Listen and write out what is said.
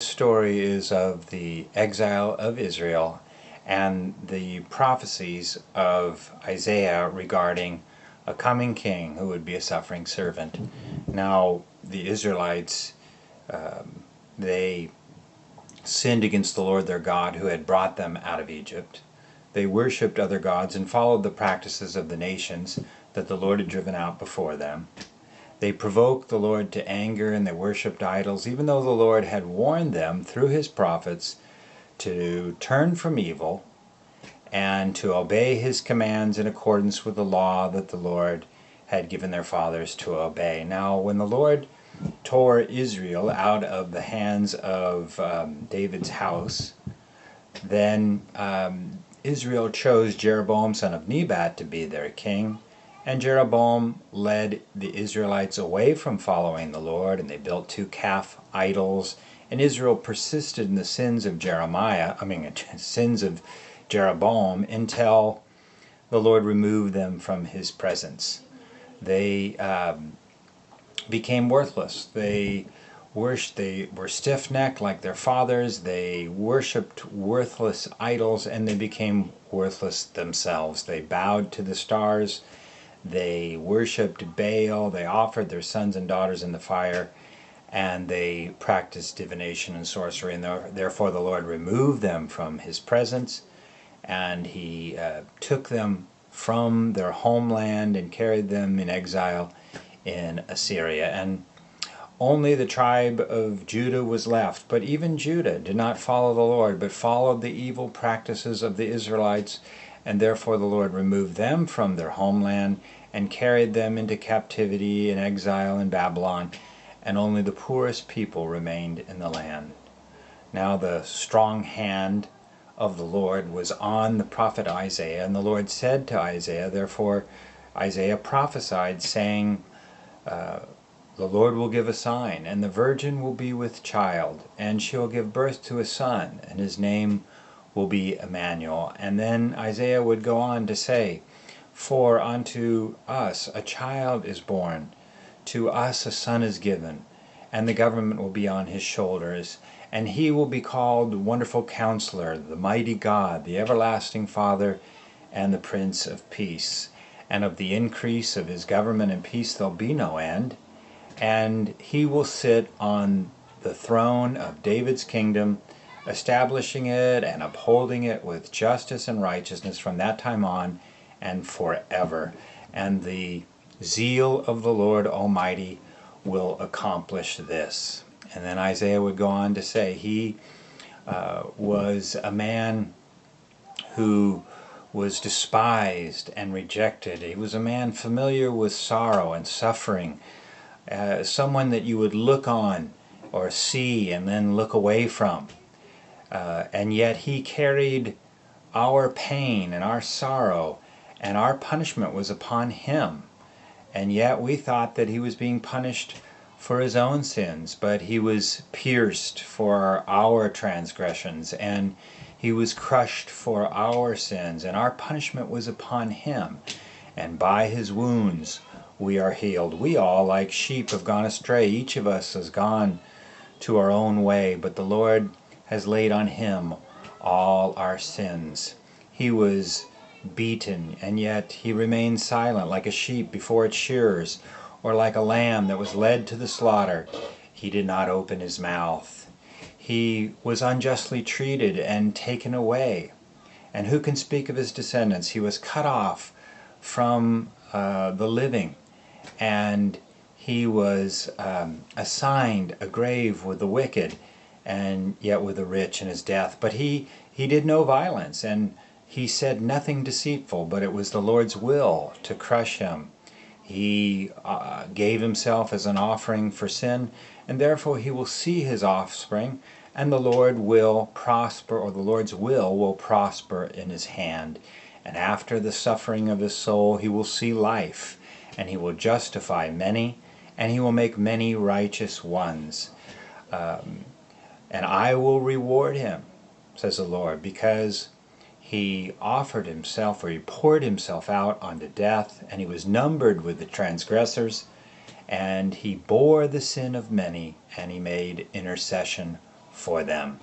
story is of the exile of Israel and the prophecies of Isaiah regarding a coming king who would be a suffering servant. Now, the Israelites, they sinned against the Lord their God who had brought them out of Egypt. They worshipped other gods and followed the practices of the nations that the Lord had driven out before them. They provoked the Lord to anger and they worshipped idols, even though the Lord had warned them through his prophets to turn from evil and to obey his commands in accordance with the law that the Lord had given their fathers to obey. Now, when the Lord tore Israel out of the hands of David's house, then Israel chose Jeroboam son of Nebat to be their king. And Jeroboam led the Israelites away from following the Lord, and they built 2 calf idols. And Israel persisted in the sins of sins of Jeroboam until the Lord removed them from his presence. They became worthless. They were stiff-necked like their fathers. They worshipped worthless idols, and they became worthless themselves. They bowed to the stars. They worshipped Baal, they offered their sons and daughters in the fire, and they practiced divination and sorcery, and therefore the Lord removed them from his presence, and he took them from their homeland and carried them in exile in Assyria. And only the tribe of Judah was left, but even Judah did not follow the Lord, but followed the evil practices of the Israelites, and therefore the Lord removed them from their homeland and carried them into captivity and exile in Babylon, and only the poorest people remained in the land. Now the strong hand of the Lord was on the prophet Isaiah, and the Lord said to Isaiah, therefore Isaiah prophesied, saying, the Lord will give a sign, and the virgin will be with child, and she will give birth to a son, and his name will be Emmanuel. And then Isaiah would go on to say, for unto us a child is born, to us a son is given, and the government will be on his shoulders, and he will be called Wonderful Counselor, the Mighty God, the Everlasting Father, and the Prince of Peace. And of the increase of his government and peace there'll be no end, and he will sit on the throne of David's kingdom, establishing it and upholding it with justice and righteousness from that time on and forever. And the zeal of the Lord Almighty will accomplish this. And then Isaiah would go on to say he was a man who was despised and rejected. He was a man familiar with sorrow and suffering, someone that you would look on or see and then look away from. And yet he carried our pain and our sorrow, and our punishment was upon him. And yet we thought that he was being punished for his own sins, but he was pierced for our transgressions, and he was crushed for our sins, and our punishment was upon him. And by his wounds we are healed. We all, like sheep, have gone astray. Each of us has gone to our own way, but the Lord has laid on him all our sins. He was beaten, and yet he remained silent, like a sheep before its shearers, or like a lamb that was led to the slaughter. He did not open his mouth. He was unjustly treated and taken away. And who can speak of his descendants? He was cut off from the living, and he was assigned a grave with the wicked, and yet with the rich in his death. But he did no violence, and he said nothing deceitful, but it was the Lord's will to crush him. He gave himself as an offering for sin, and therefore he will see his offspring, and the Lord will prosper, or the Lord's will prosper in his hand. And after the suffering of his soul, he will see life, and he will justify many, and he will make many righteous ones. And I will reward him, says the Lord, because he offered himself, or he poured himself out unto death, and he was numbered with the transgressors, and he bore the sin of many, and he made intercession for them.